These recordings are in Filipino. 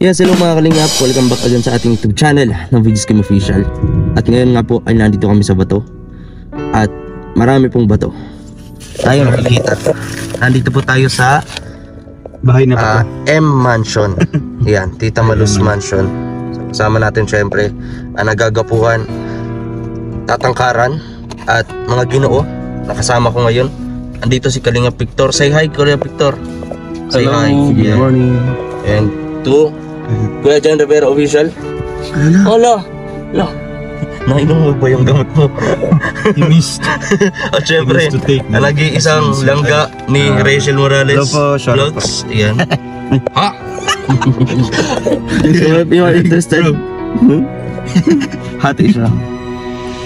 Yes, hello mga kalingap, welcome back again sa ating YouTube channel ng Videos Game Official. At ngayon nga po ay nandito kami sa bato. At marami pong bato. Tayo nakikita. Nandito po tayo sa bahay na bato. M Mansion. Yan, Tita Malus Mansion. Kasama natin syempre ang nagagapuhan, tatangkaran at mga ginoo. Nakasama ko ngayon. Andito si Kalingap Victor. Say hi, Kalingap Victor. Say Hello, hi. good morning. And to Kuya John Rivera Official. Hala. Hala. Nainom mo ba yung gamot mo? You missed. At syempre, nag-iisang langga ni Rachel Morales Vlogs. Yan. Ha? So if you are interested, hati siya.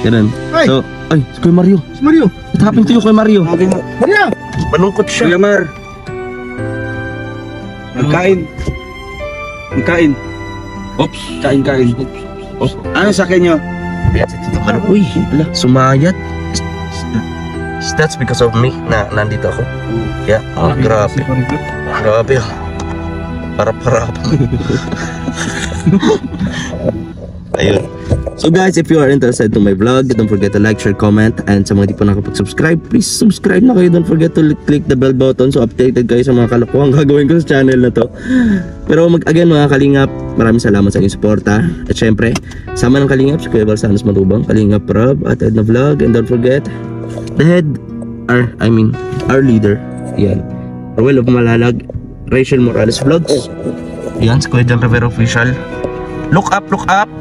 Ganun. So, ay, si Kuya Mario. Si Mario. What happened to you, Kuya Mario? Mario! Malungkot siya. Kuya Mar. Magkain. Magkain. Oops. Kain. Oops. Ano sa akin nyo? Uy, ala, sumayat. That's because of me na nandito ako. Yeah, grabe. Grabe. Parap-parap. Ayun. So guys, if you are interested to my vlog, don't forget to like, share, comment, and sa mga di pa nakapag-subscribe, please subscribe na kayo. Don't forget to click the bell button so updated kayo sa mga kalokohang gagawin ko sa channel na to. Pero again mga kalingap, maraming salamat sa inyong suporta. At syempre, sama ng kalingap si Kuya Balsanos Matubang, Kalingap Rob at Edna Vlog, and don't forget our leader. Yan, Rowell of Malalag, Rachel Morales Vlogs. Yan, si Kuya John Rivera Official. Look up, look up.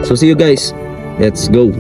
So see you guys. Let's go.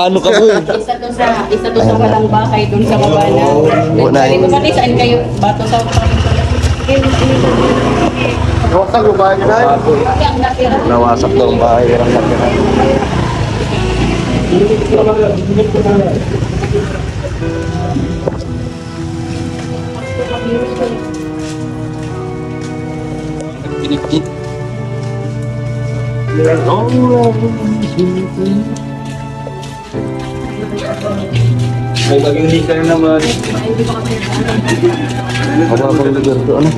Ano ka po eh? Isa to sa walang bahay dun sa baba na. Pati saan kayo? Bato sa Nawasak yung bahay na. Nawasak daw ang bahay. May maging ka na naman. Mababang lugar to, ano?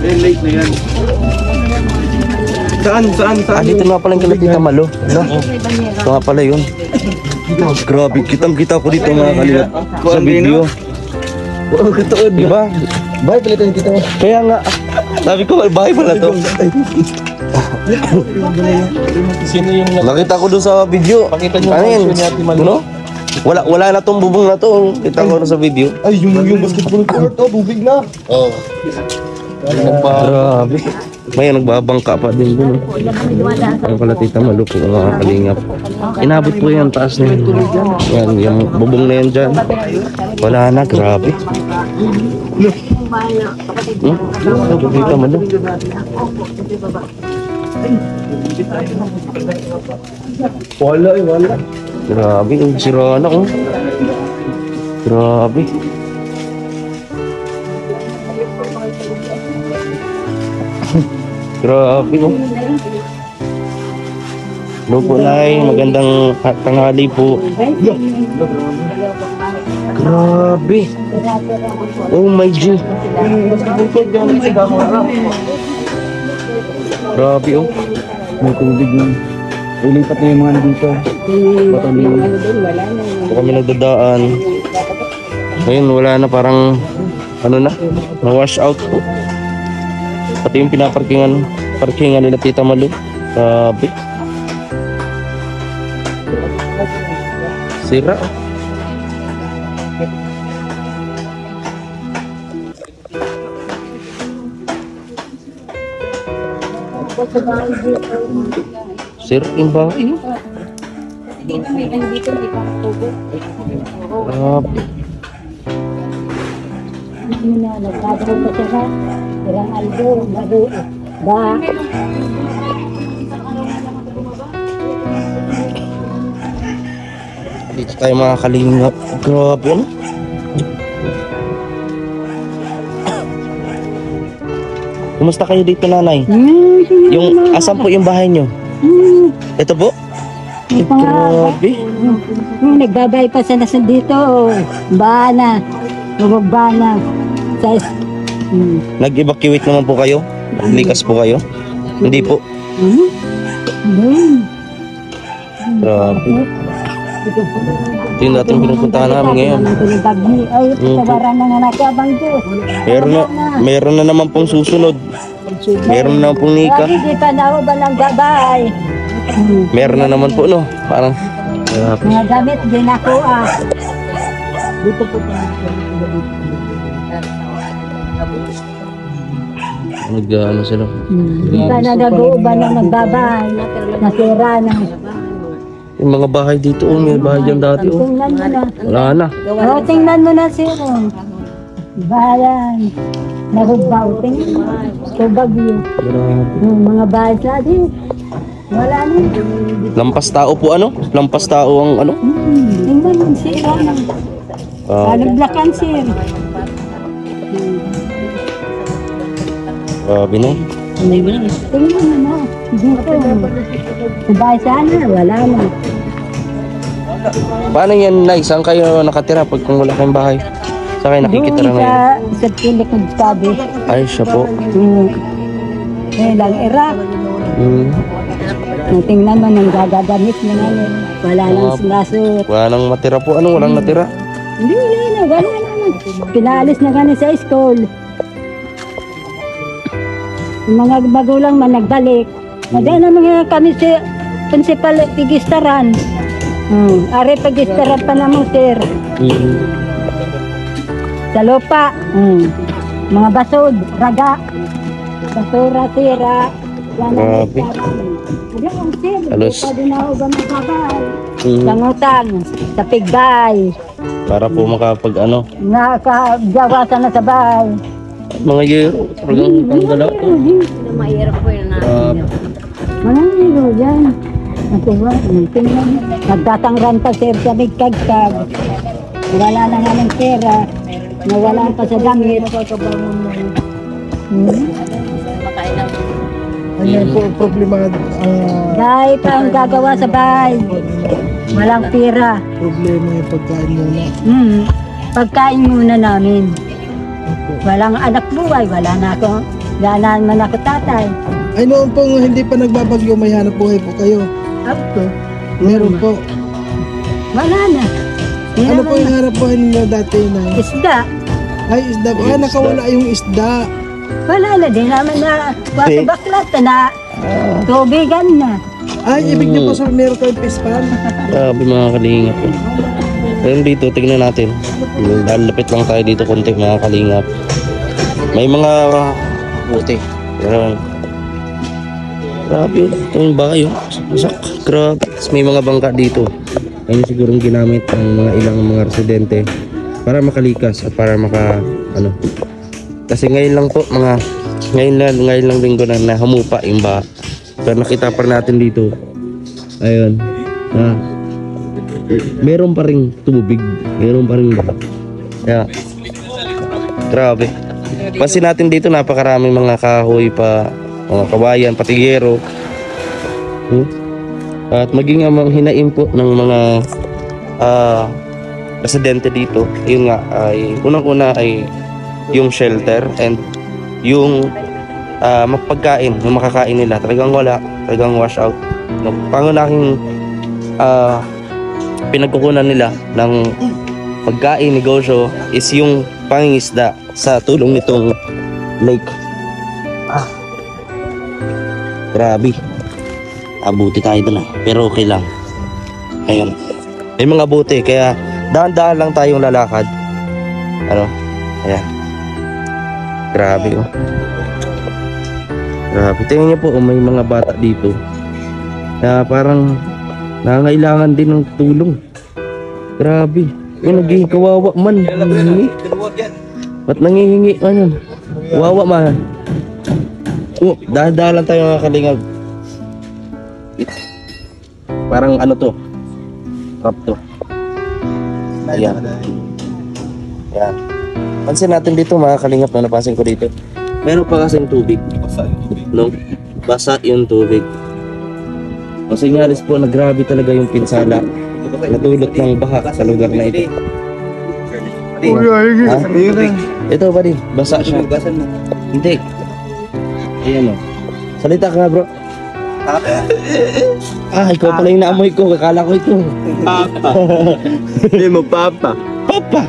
Late na yan. Saan? Dito nga pala yung kala Tita Malo. Ano? Ito nga pala yun. Grabe, kitang-kita ko dito mga kalingap sa video. Oo, katoon. Diba? Bahay pala ito kita mo. Kaya nga, sabi ko, bahay pala to. Sino yung Nakita ko doon sa video. Pakita nyo ano yan? Ano? Wala na tong bubong na to. Kita ko sa video. Ay, yung basketball court, bubig na. Oo. Grabe. May nagbabangka pa din doon. Ang pala Tita Malo po mga kalingap. Inabot po yan, taas na yun. Yan, yung bubong na yan dyan. Wala na, grabe. Tita Malo. Wala. Grabe, yung sira na oh. Grabe. Grabe oh. Hello po Nay, magandang tanghali po. Grabe. Oh my G. Grabe oh. May tubig na. Ilipat na yung mga dito. Ito kami nagdadaan. Ngayon wala na, parang ano na wash out po. Pati yung parkingan nila Tita Malu. Grabe. Sira. Sira yung bahay. Dito may dito hindi pa tubo. Grabe. Nagdadaro pa siya. Ilang aldo, bago. Ba. Dito tayo mga kalingap. Grabe, ano? Kumusta kayo dito, nanay? Yung, asan po yung bahay nyo? Ito po? Ay, grabe. Nagbabay pa siya na dito. Bana. Bana. Sa Nag-evacuate naman po kayo? Naglikas po kayo? Hindi po. Grabe. Ito yung dating pinupuntahan namin ngayon. Ay, tawaran na nga nakabang Diyos. Meron na naman pong susunod. Meron na naman pong nika. Hindi pa na ako ba ng gabay? Meron na naman po, no? Parang, grabe. Mga gamit, ginakuha. Dito po Nag-ano sila. Hindi pa na nag-uuba na nagbabay. Nasira na. Yung mga bahay dito, oh, may bahay dyan dati, oh. Tingnan mo na. Wala na. O, tingnan mo na sir. Bayan. Nagugbaw. Tingnan mo. Kubagyo. Grabe. Yung mga bahay sa atin. Wala na. Lampas tao po, ano? Lampas tao ang ano? Tingnan mo sir. Alaglakan sir. Grabe na. Tingnan mo na. Dito. Sa bahay sana. Wala na. Paano yan, Nay? Saan kayo nakatira pag kung wala kayong bahay? Saan kayo nakikitira Doon ngayon? sa pilik ng sabi. Ay, siya po. Lang Iraq. Tingnan mo nang gagagamit na nga. Wala nang sinasot. Wala nang matira po. Ano? Walang natira? Hindi, wala na. Pinaalis na kami sa school. Yung mga magulang man nagbalik. Nagdaan na mga kami sa principal pigistaran. Are pigistaran pa naman sir. Sa lupa. Mga basod, raga. Basura, sira. Grabe. Halos. Pwede na ako ba magkabay? Langutang, sa pigbay. Para po makapag ano. Nakagawasan na sa bahay. Mga yero. Talagang panggalaw. Mahirap po yun na. Grabe. Mga hilo yan. Natuwa, tingnan. Nagtatangran pa sir sa nagkagkag. Wala na nga ng pera. Nawala pa sa gamit. Ano po ang problema? Dahil pa ang gagawa sa bahay. Walang pera. Problema yung pagkain muna. Pagkain muna namin. Walang anak buhay. Wala na ako. Wala naman ako tatay. Ay noon pong hindi pa nagbabagyo, may hanap buhay po kayo. Ako. Meron po. Wala na. Ano po yung hanap buhay ninyo dati na? Isda. Ay, isda po. Ah, nakawala yung isda. Wala na din naman na wato baklat na tubigan na. Ay, ibig niyo po sa meron kayong pispan? Grabe mga kalingap. Pero dito, tignan natin. Lapit lang tayo dito konti mga kalingap. May mga buti. Grabe. Ito yung bahay. Masak. Grabe. May mga bangka dito. Ayun sigurong ginamit ng mga ilang mga residente para makalikas at para ano. Kasi ngayon lang po ngayon lang linggo na humupa yung baha. Pero nakita pa natin dito. Ayun. Meron pa ring tubig. Meron pa ring baha. Kaya grabe. Pansin natin dito napakaraming mga kahoy pa, mga kawayan, patigero. At maging ang hinain po ng mga residente dito, yun nga ay unang-una ay yung shelter and yung mapagkain, yung makakain nila. Talagang wala, talagang wash out. Pangunahing pinagkukunan nila ng pagkain, negosyo is yung pangingisda sa tulong nitong lake. Grabe. Abuti tayo doon pero okay lang. Ayun. May mga buti, kaya dahan-dahan lang tayong lalakad. Ano? Ayan. Grabe oh. Grabe. Tingnan niyo po, may mga bata dito. Na parang nangangailangan din ng tulong. Grabe. Yung naging kawawa man. Nangihingi. Ba't nangihingi? Ano? Kawawa man. Oh, dahan-dahan lang tayo mga kalingap. Parang ano to? Rap to. Ayan. Ayan. Pansin natin dito mga kalingap na napansin ko dito. Meron pa kasing tubig. No? Basa yung tubig. O sinyalis po na grabe talaga yung pinsala. Natulot ng baha sa lugar na ito. Ha? Ito buddy, basa siya. Hindi. Ayan o. Salita ka nga bro. Ah, ikaw pala yung naamoy ko. Akala ko ito. Papa. Hindi mo papa. Papa.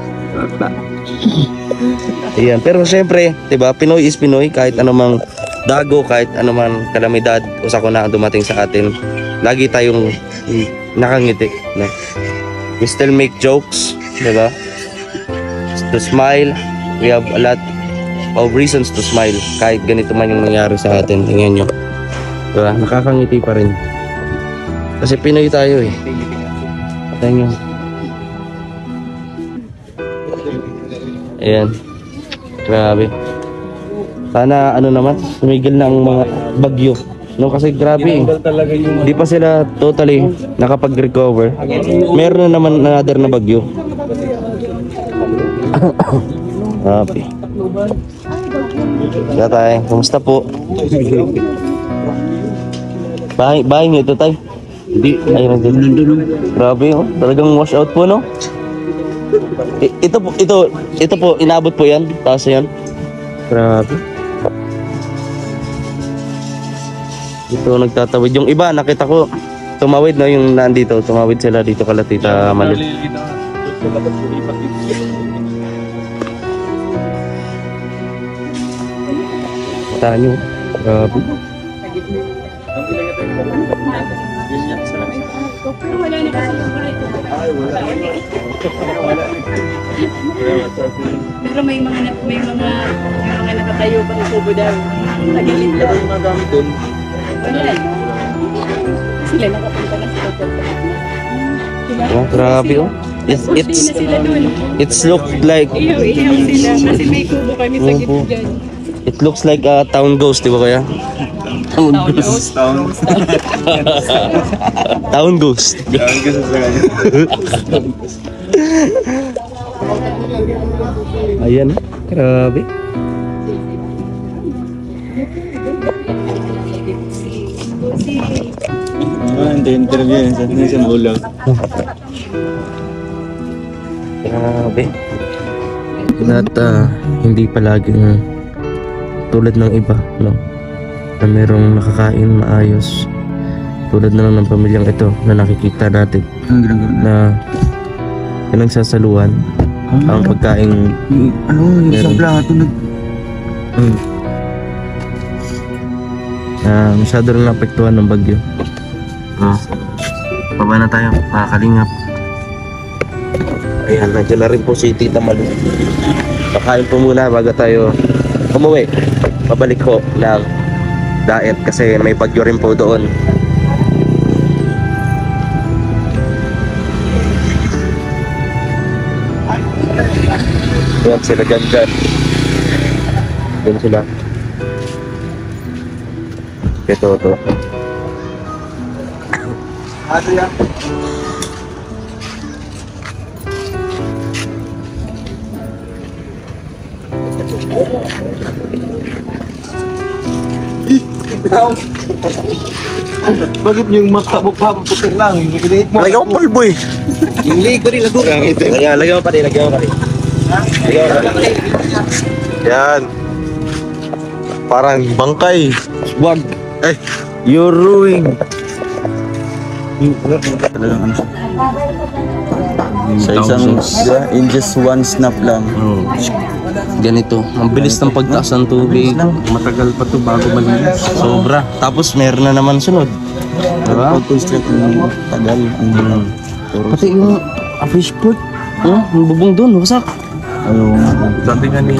Ayan, pero syempre, 'di ba? Pinoy is Pinoy, kahit anumang dago, kahit anumang kalamidad o sakuna ang dumating sa atin, lagi tayong nakangiti, no? We still make jokes, 'di ba? To smile, we have a lot of reasons to smile kahit ganito man yung nangyari sa atin. Tingnan nyo, 'di ba? Nakakangiti pa rin. Kasi Pinoy tayo eh. Tingnan nyo. Ayan. Grabe. Sana ano naman, tumigil na ang mga bagyo. No, kasi grabe eh. Hindi pa sila totally nakapag-recover. Meron na naman another na bagyo. Grabe. Kaya tayo, kumusta po? Bahay niyo ito tayo? Hindi. Ayun nandun. Grabe oh, talagang wash out po no? Ito po, inabot po yan. Taas yan. Grabe. Ito nagtatawid. Yung iba, nakita ko, tumawid na yung nandito. Tumawid sila dito kala Tita Malit. Kita nyo. Grabe. Pero may mga nakatayo pa ng kubo daw. Nagilid daw. Wala. Sila nakapunta na sila. Oh, grabe oh. It's look like Ihaw sila kasi may kubo kami sa gitna dyan. it looks like a town ghost, di ba kaya? Town ghost. Town ghost. Ayan, grabe. Hindi interview yun sa isang ulo. Grabe. At hindi palaging tulad ng iba, no? Na merong nakakain maayos. Tulad na lang ng pamilyang ito na nakikita natin na pinagsasaluhan ang pagkain. Ano, isang plato Masyado rin naapektuhan ng bagyo. Baba na tayo, makakalingap. Ayan, nandiyan na rin po si Tita Malu. Pakain po muna bago tayo umuwi. Pabalik ko ng diet kasi may bagyo rin po doon. Ayan sila dyan. Doon sila. Ito. Ato yan. Bakit yung makabok-habok putik lang? Yung liit mo. Lagyan mo pulbo eh. Yung liit ko rin lago. Lagyan mo pa rin. Yan. Parang bangkay. Wag. You're ruined. Talagang ano siya. Sa isang, in just one snap lang. ganito. Ang bilis ng pagtaas ng tubig. Matagal pa to bago malinis. Sobra. Tapos meron na naman sunod. Diba? Pag-construct ng tagal. Pati yung fish port. Yung bubong doon, wasak. Sabi nga ni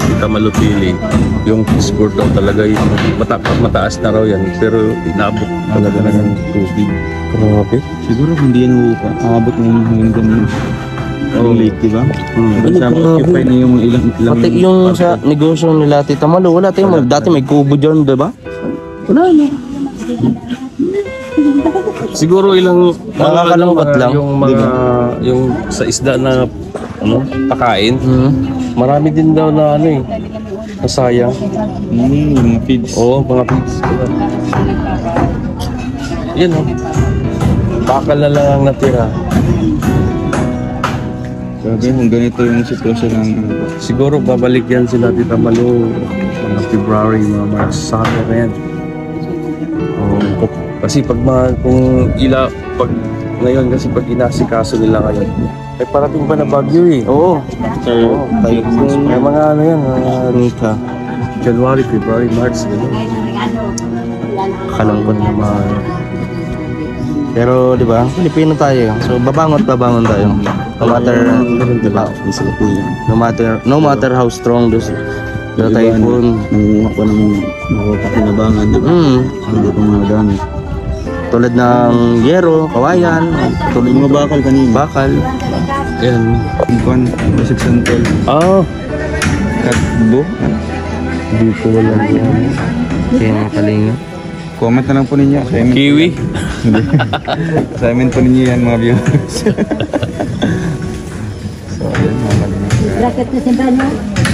Tita Malupili, yung sport daw talaga yung mataas na raw yan, pero inabot talaga na ng tubig. Grabe. Siguro hindi yan aabot ng hanggang yung lake, diba? Occupy na yung ilang Pati yung sa negosyo nila Tita Malu, wala tayong dati may kubo dyan, diba? Wala na. siguro ilang Nakakalungkot lang, yung mga yung sa isda na pakain. Marami din daw na nasayang. Mga feeds. Oo, mga feeds. Yan bakal na lang ang natira. Grabe, kung ganito yung sitwasyon ng Siguro babalik yan sila Tita Malu mga February, mga March, summer na yan. Kasi pag ngayon kasi pag inasikaso nila ngayon, ay parating pa na bagyo eh. Oo. May mga yan, January, February, March, gano'n. Kalangkot naman. Pero di ba, Pilipino tayo. So babangon tayo. No matter, di ba? No matter how strong the typhoon. nangunguha pa ng makapakinabangan, diba? Hindi ko mga gamit. Tulad ng yero, kawayan, tulad Mga bakal kanina. bakal. Yan. Kuan, basic santol. Katbo. Hindi ko wala yan. Kaya mga kalinga. Comment na lang po ninyo. Kiwi. Sa amin po ninyo yan mga viewers. So, ayan mga kalingap. Bracket na simbahan mo.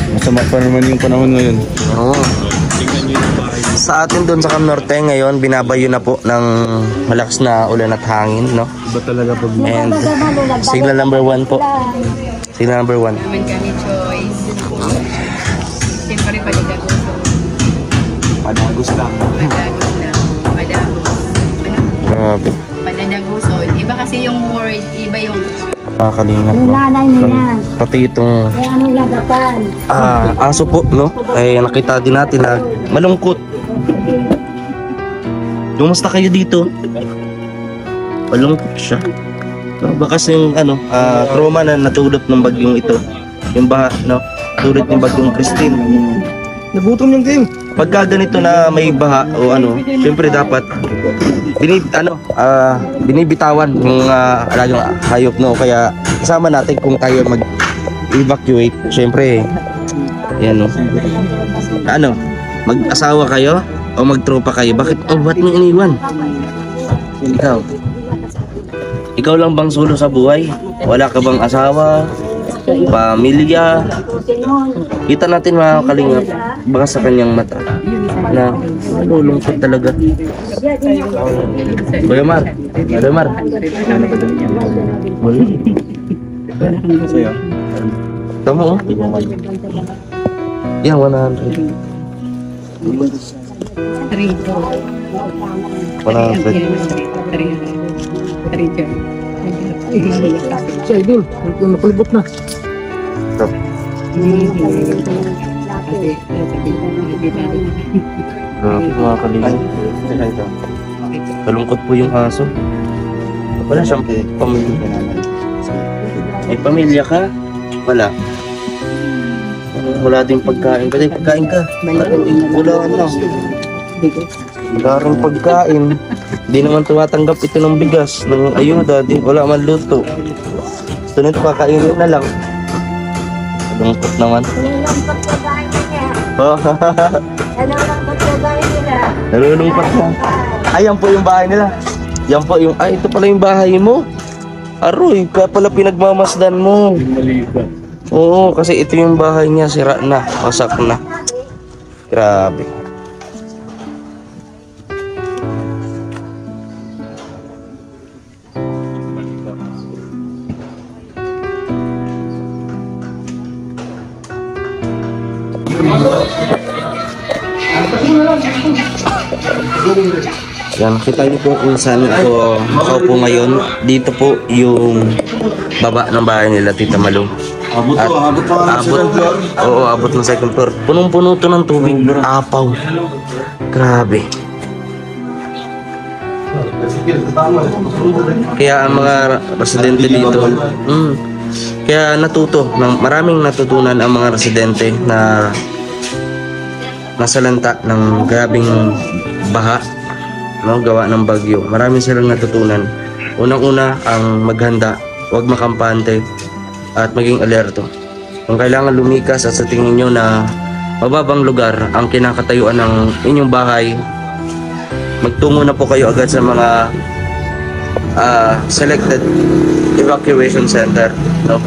Masama pa naman yung panahon ngayon. Oo. Sa atin doon sa Cam Norte ngayon, binabayo na po ng malakas na ulan at hangin, no? Iba talaga pag And signal number 1 po. Signal number 1. Naman kami choice. Siyempre paligaguso. Padagos lang. Padagos na. Padagos. Grabe. Padadaguso. Iba kasi yung word, iba yung Kakalingap Yung po. nanay niya. Pati itong Kaya anong lagapan? aso po, no? Ay nakita din natin na malungkot. Kumusta kayo dito? Malungkot siya. No, baka kasi yung trauma na natulot ng bagyong ito. Yung baha, no? Tulot ng bagyong Christine. Nagutom yung game. Pagka ganito na may baha o syempre dapat binibitawan yung alagang hayop, no? Kaya kasama natin kung kayo mag-evacuate, syempre yan, no? Mag-asawa kayo o magtropa kayo? Ba't mo iniwan? Ikaw lang bang solo sa buhay? Wala ka bang asawa? Pamilya? Kita natin mga kalingap, baka sa kanyang mata na malulungkot talaga. Kuya Mar, tama, oh. Yan, 100. 100. Si Idol, napalibot na. Stop. Grabe mga kalingap. Kalungkot po yung aso. Wala siyang pamilya. May pamilya ka? Wala. Wala din pagkain. Pwede pagkain ka. Wala na. Wala rin pagkain. Hindi naman tumatanggap ito ng bigas, ng ayuda. Wala man luto. Gusto nito kakainin na lang. Lungkot naman. Nalulungkot na. Ay, yan po yung bahay nila. Yan po yung, ito pala yung bahay mo. Aroy, kaya pala pinagmamasdan mo. Oo, kasi ito yung bahay niya, sira na, wasak na. Grabe. Yan, kita niyo po kung saan ako po ngayon. Dito po yung baba ng bahay nila Tita Malu. Abot to, abot pa nga sa second floor. Oo, abot ng second floor. Punong-puno to ng tubig. Apaw. Grabe. Kaya ang mga residente dito, kaya maraming natutunan ang mga residente na nasalanta ng grabing baha, no, gawa ng bagyo. Maraming silang natutunan. Unang-una ang maghanda, huwag makampante at maging alerto. Kung kailangan lumikas at sa tingin nyo na mababang lugar ang kinakatayuan ng inyong bahay, magtungo na po kayo agad sa mga selected evacuation center, no?